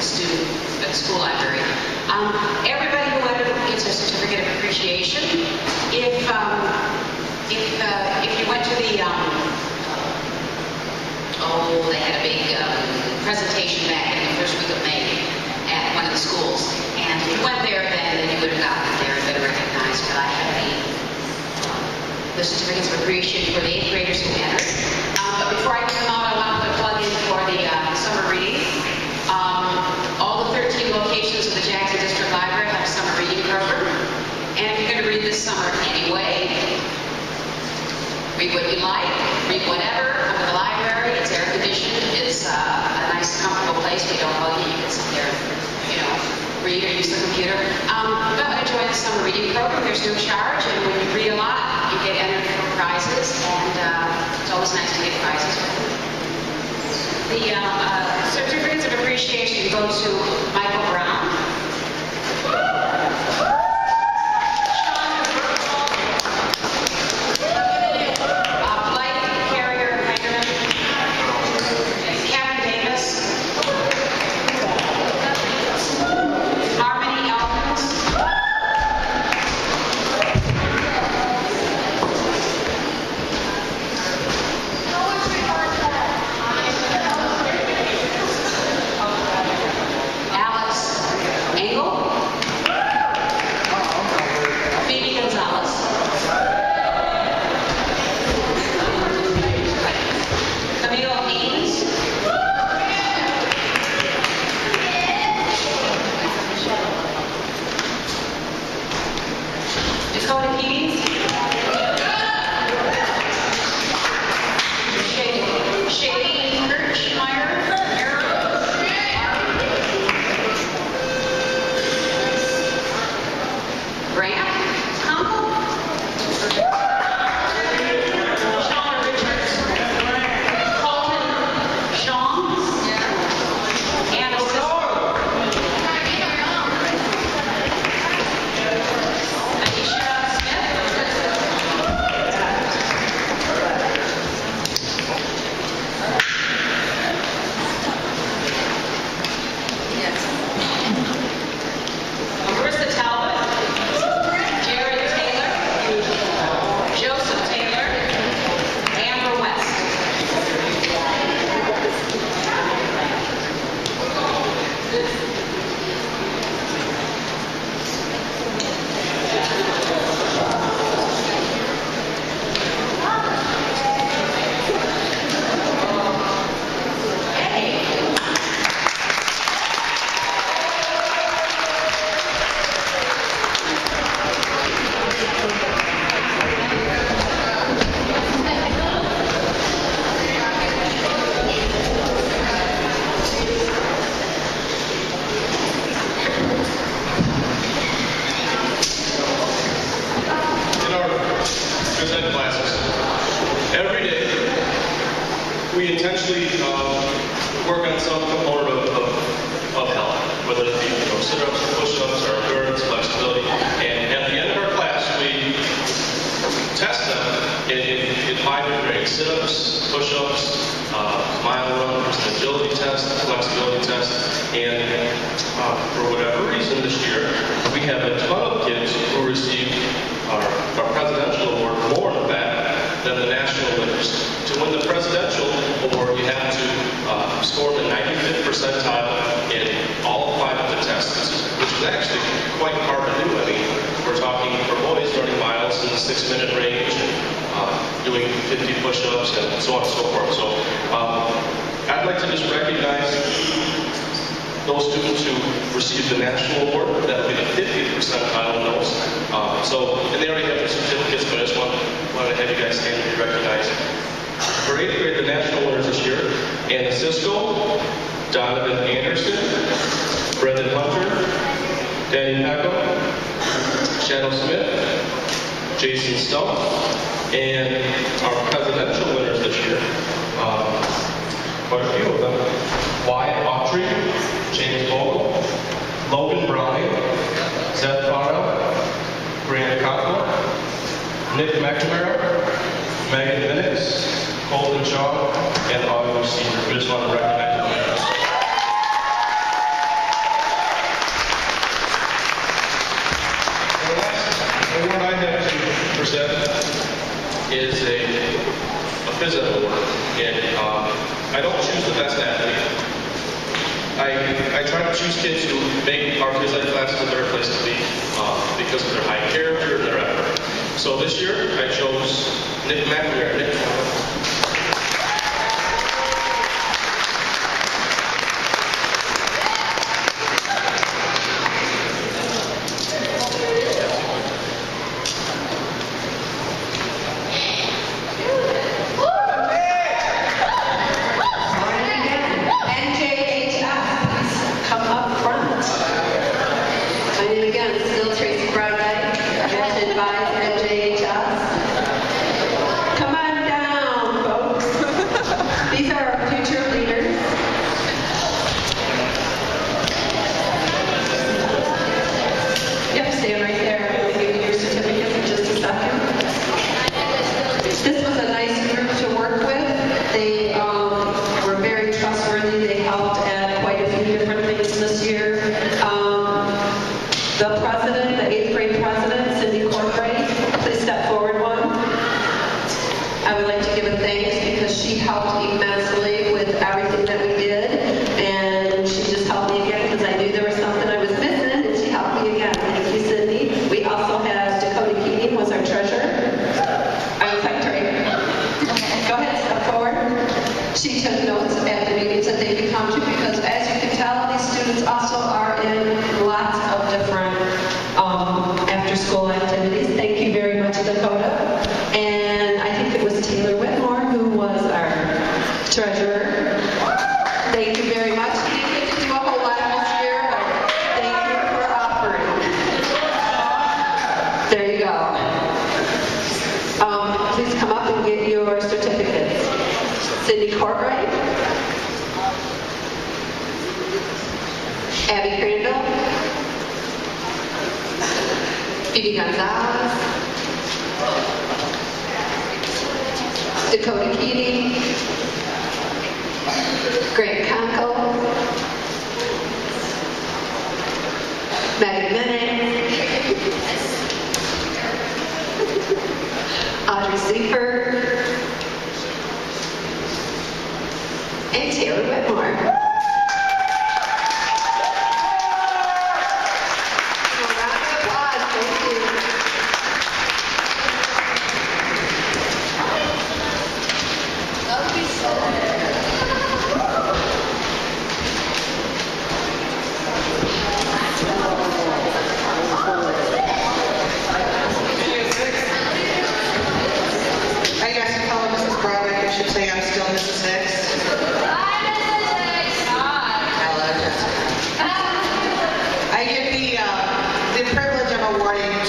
student at the school library. Everybody who ever gets a certificate of appreciation, if you went to the, they had a big presentation back in the first week of May at one of the schools, and if you went there then you would have gotten it there and been recognized. But I have the certificates of appreciation for the 8th graders who entered. But before I give them out, I want to put a plug in for the summer reading. All the 13 locations of the Jackson District Library have a summer reading program. And if you're going to read this summer anyway, read what you like, read whatever, come to the library. It's air conditioned. It's a nice, comfortable place. We don't bug you. You can sit there, read or use the computer. But enjoy the summer reading program. There's no charge, and when you read a lot, you get entered for prizes, and it's always nice to get prizes. The certificates of appreciation go to Michael Brown. We intentionally work on some component of health, whether it be sit-ups, push-ups, or endurance, flexibility. And at the end of our class, we test them in 5 grades: sit-ups, push-ups, mile runs, an agility test, flexibility test. And for whatever reason this year, we have a ton of kids who received our presidential award, more in fact, than the national winners. To win the presidential award, you have to score the 95th percentile in all 5 of the tests, which is actually quite hard to do. I mean, we're talking for boys running miles in the 6-minute range and doing 50 push-ups and so on and so forth. So I'd like to just recognize those students who received the national award. That would be the 50th percentile in those. And they already have their certificates, but I just wanted to have you guys stand and be recognized. For 8th grade, the national winners this year: Anna Cisco, Donovan Anderson, Brendan Hunter, Danny Peckham, Shadow Smith, Jason Stump, and our presidential winners this year, quite a few of them: Wyatt Autry, James Vogel, Logan Browning, Zed Farah, Grant Koppel, Nick McNamara, Megan Minix, Colton Shaw, and August Cedar. We just want to recognize the winners. present is a phys ed award. And I don't choose the best athlete. I try to choose kids who make our phys ed classes a better place to be because of their high character and their effort. So this year, I chose Nick McNair. Nick. Dakota Keating, Grant Conkle, Megan Minnick, Audrey Seifert, and Taylor Whitmore.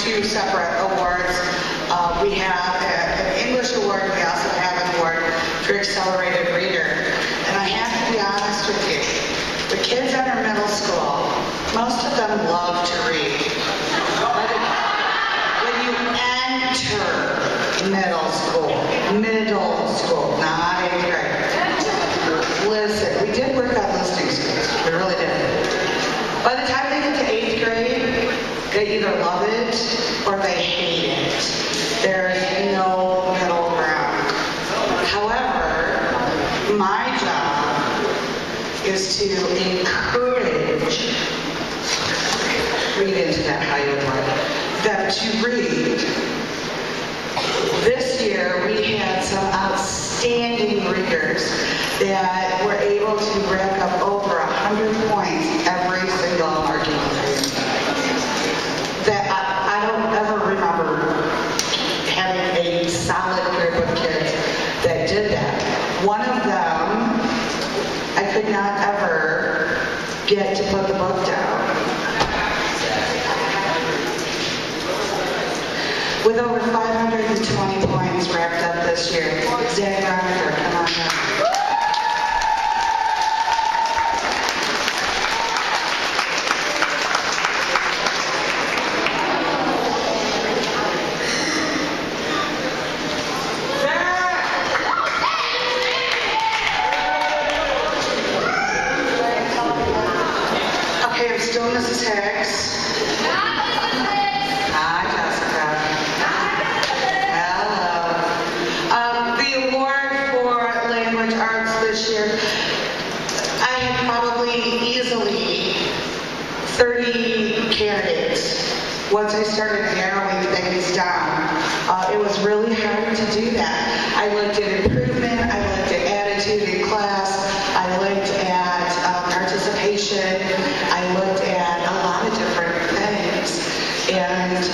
Two separate awards. We have an English award, we also have an award for accelerated reader. And I have to be honest with you, the kids in our middle school, most of them love to read. But when you enter middle school, not 8th grade, listen, we did work on listening skills, we really did. By the time they get to 8th grade, they either love it or they hate it. There's no middle ground. However, my job is to encourage, read into that how you would, them to read. This year we had some outstanding readers that were able to rack up over 100 points every single argument. That I don't ever remember having a solid group of kids that did that. One of them, I could not ever get to put the book down. With over 520 points racked up this year, Zach Rocker, come on down. Still Mrs. Hicks. Hi, Jessica. easily 30 candidates. Once I started narrowing things down, it was really hard to do that. I looked at improvement, I looked at attitude in class, I looked at participation, I looked at a lot of different things. And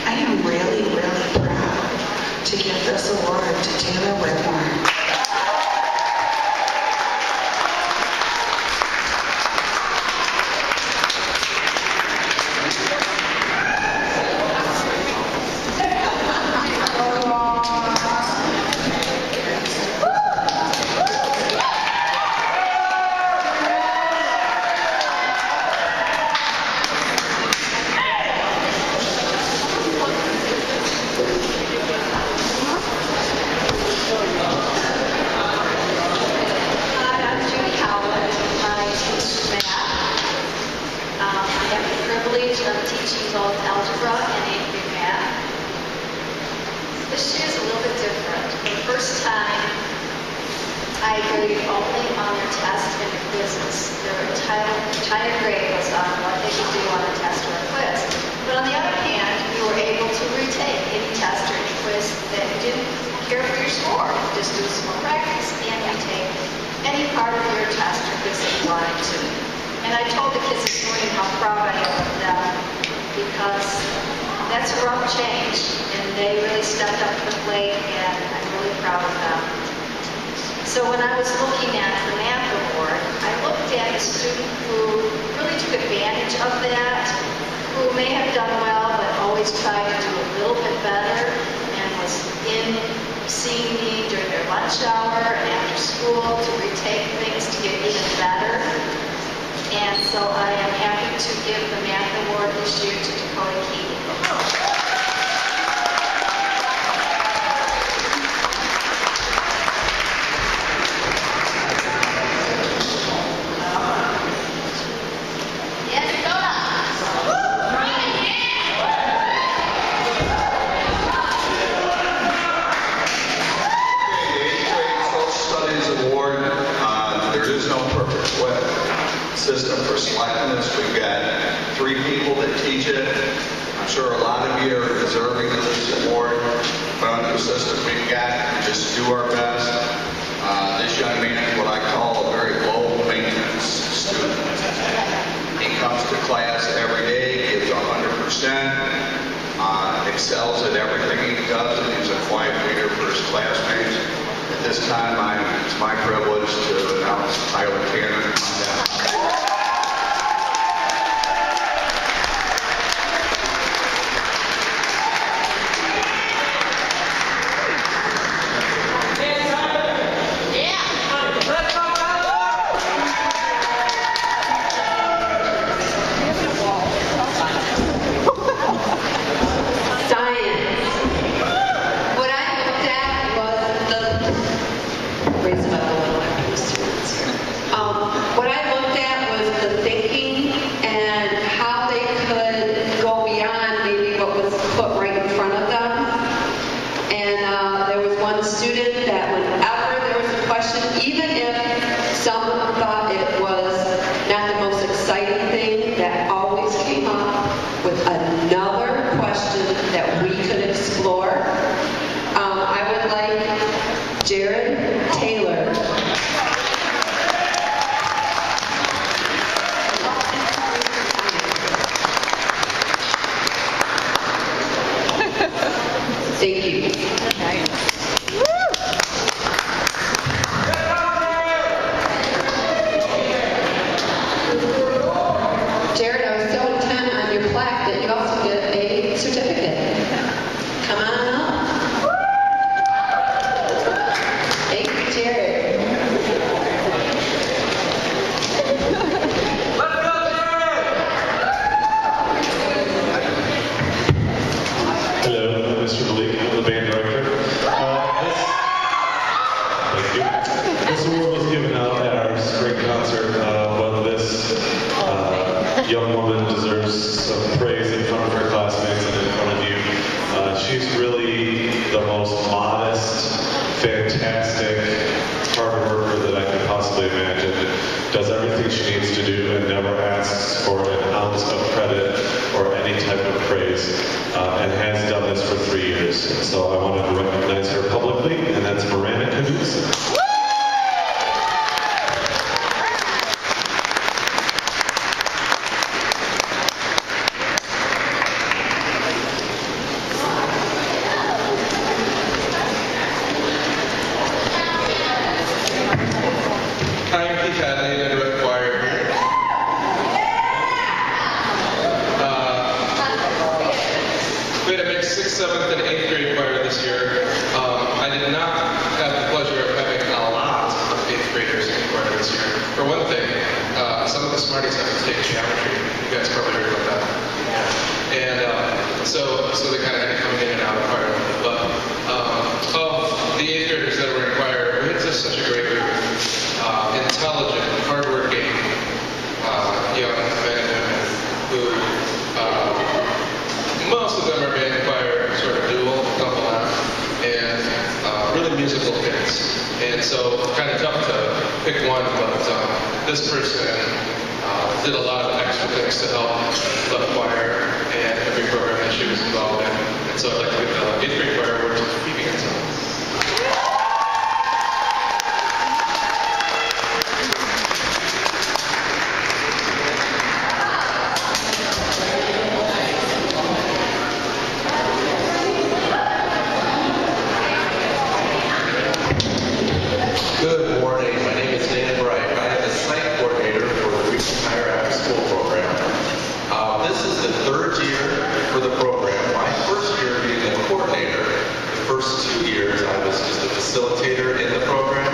I am really, really proud to give this award to Taylor Whitmore. Of teaching both algebra and AP math. This year is a little bit different. For the first time, I graded only on their tests and quizzes. Their entire grade was on what they could do on a test or a quiz. But on the other hand, you were able to retake any test or any quiz that you didn't care for your score. Just do some more practice and retake any part of your test or quiz that you wanted to. And I told the kids this morning how proud I am of them because that's a rough change and they really stepped up to the plate and I'm really proud of them. So when I was looking at the math award, I looked at a student who really took advantage of that, who may have done well but always tried to do a little bit better and was in seeing me during their lunch hour and after school to retake things to get even better. And so I am happy to give the math award this year to Dakota Keating. System for selecting this. We've got 3 people that teach it. I'm sure a lot of you are deserving of this award. But under the system we've got, we just do our best. This young man is what I call a very low maintenance student. He comes to class every day, gives 100%, excels at everything he does, and he's a quiet leader for his classmates. At this time, it's my privilege to announce Tyler Tanner. Student that whenever there was a question, even if someone thought it was not the most exciting thing, that always came up with another question that we could explore. I would like Jared Taylor. Thank you. Jared, I was so intent on your plaque that you also get a certificate. Come on up. Thank you, Jared. Let's go, Jared! Hello, Mr. Malik, I'm the band director. Thank you. This award was given out at our spring concert, but this young woman deserves some praise in front of her classmates and in front of you. She's really the most modest, fantastic, hard worker that I could possibly imagine. Does everything she needs to do and never asks for an ounce of credit or any type of praise, and has done this for 3 years. So I wanted to recognize her publicly, and that's Miranda Knudsen. I'm Keith Hadley, and I direct choir here. We had a mixed 6th, 7th, and 8th grade choir this year. I did not have the pleasure of having a lot of 8th graders in choir this year. For one thing, some of the smarties have to take geometry. You guys probably heard about that. And so they kind of had to come in and out of choir. But of the 8th graders that were in choir, we had just such a great group. Intelligent, hardworking young men and women who most of them are band choir, sort of dual, double out, and really musical kids. And so kind of tough to pick one, but this person did a lot of extra things to help the choir and every program that she was involved in. And so I'd like to give the 8th grade choir award to Phoebe Gonzalez. Good morning. My name is Dan Bright. I am the site coordinator for the Reaching Higher After School program. This is the 3rd year for the program. My first year being the coordinator. The first 2 years I was just a facilitator in the program.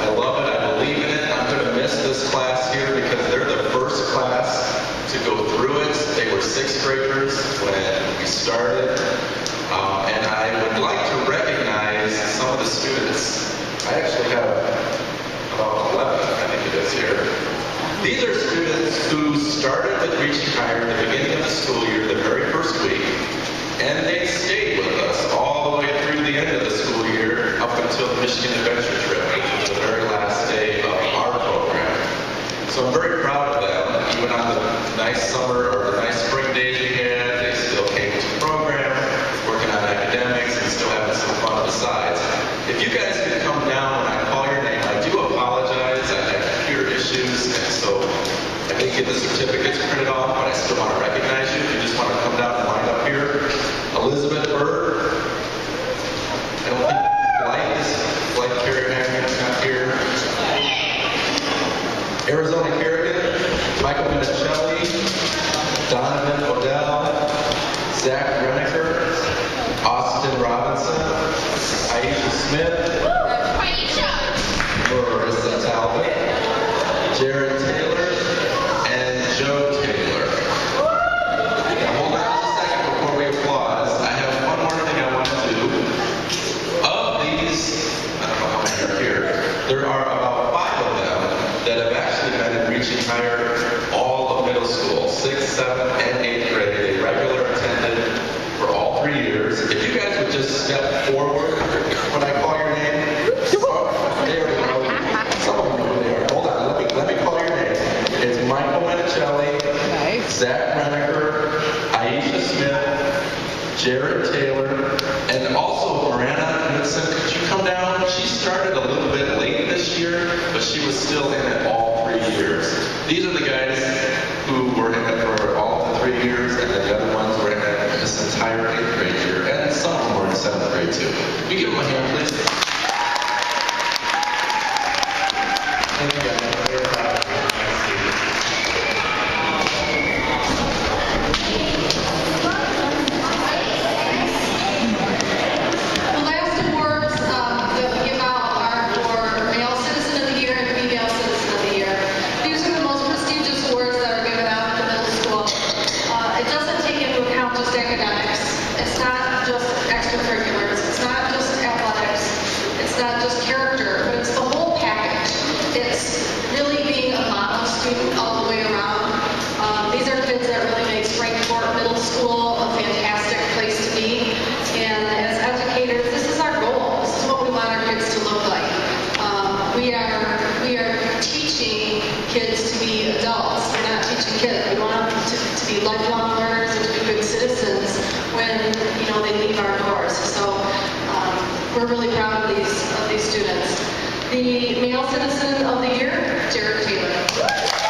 I love it. I believe in it. I'm going to miss this class here because they're the first class to go through it. They were 6th graders when we started. And I would like to recognize some of the students. I actually have about 11, I think it is here. These are students who started with Reaching Higher at the beginning of the school year, the very first week, and they stayed with us all the way through the end of the school year up until the Michigan Adventure Trip, which was the very last day of our program. So I'm very proud of them. Even on the nice summer or the nice spring days we had, they still came to the program, working on academics and still having some fun besides. If you guys could come down when I call your name, I do apologize. I had computer issues, and so I didn't get the certificates printed off, but I still want to recognize you. If you just want to come down and line up here. Elizabeth Bird. I don't think Blythe Carey Magnin's not here. Arizona Kerrigan. Michael Minicelli. Donovan Odell. Zach Reniker. Austin Robinson. Aisha Smith, Marissa Talbot, Jared Taylor, and Joe Taylor. Now hold on just a second before we applause. I have one more thing I want to do. Of these, I don't know how many are here, there are about 5 of them that have actually been in Reaching Higher all of middle school, 6th, 7th, and 8th grade. They regular attended for all 3 years. If you guys would just step forward when I call your name. There we go. Some of them know who they are. Hold on, let me call your name. It's Michael Minicelli, Zach Reniker, Aisha Smith, Jared Taylor, and also Miranda Knudsen. Could you come down? She started a little bit late this year, but she was still in it all 3 years. These are the guys who were in it for all the 3 years, and then the other ones were in it this entire 8th grade year, and some of them were in 7th grade too. Can you give them a hand, please? Thank you guys. I'm very proud of you. The last awards that we give out are for Male Citizen of the Year and Female Citizen of the Year. These are the most prestigious awards that are given out in the middle school. It doesn't take into account just academics. It's not just extracurriculars. It's not just athletics. It's not just character, but it's the whole package. It's kid. We want them to be lifelong learners and to be good citizens when, they leave our doors. So we're really proud of these students. The Male Citizen of the Year, Jared Taylor.